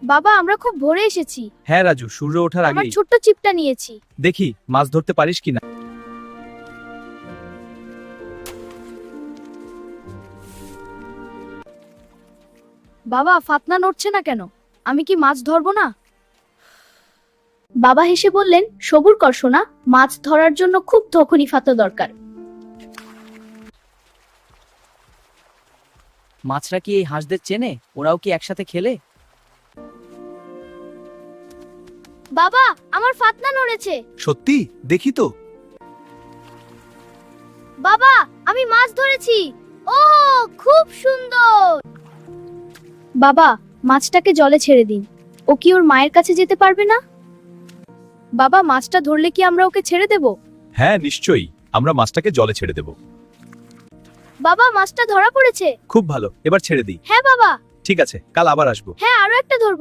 বাবা আমরা খুব ভোরে এসেছি। হ্যাঁ রাজু, সূর্য ওঠার আমার আগেই। ছোট্ট চিপটা নিয়েছি। দেখি মাছ ধরতে পারিস কিনা। বাবা ফাতনা নড়ছে না কেন? আমি কি মাছ ধরবো না? বাবা হেসে বললেন, সবুর কর সোনা, মাছ ধরার জন্য খুব তখনই ফাতা দরকার। মাছরা কি এই হাঁসদের চেনে? ওরাও কি একসাথে খেলে? বাবা আমার ফাতনা নড়েছে। সত্যি? দেখি তো। বাবা আমি মাছ ধরেছি। ও খুব সুন্দর। বাবা মাছটাকে জলে ছেড়ে দিন। ও কি ওর মায়ের কাছে যেতে পারবে না? বাবা মাছটা ধরলে কি আমরা ওকে ছেড়ে দেব? হ্যাঁ নিশ্চয়ই, আমরা মাছটাকে জলে ছেড়ে দেব। বাবা মাছটা ধরা পড়েছে। খুব ভালো, এবার ছেড়ে দিই। হ্যাঁ বাবা। ঠিক আছে, কাল আবার আসবো। হ্যাঁ আরো একটা ধরবো।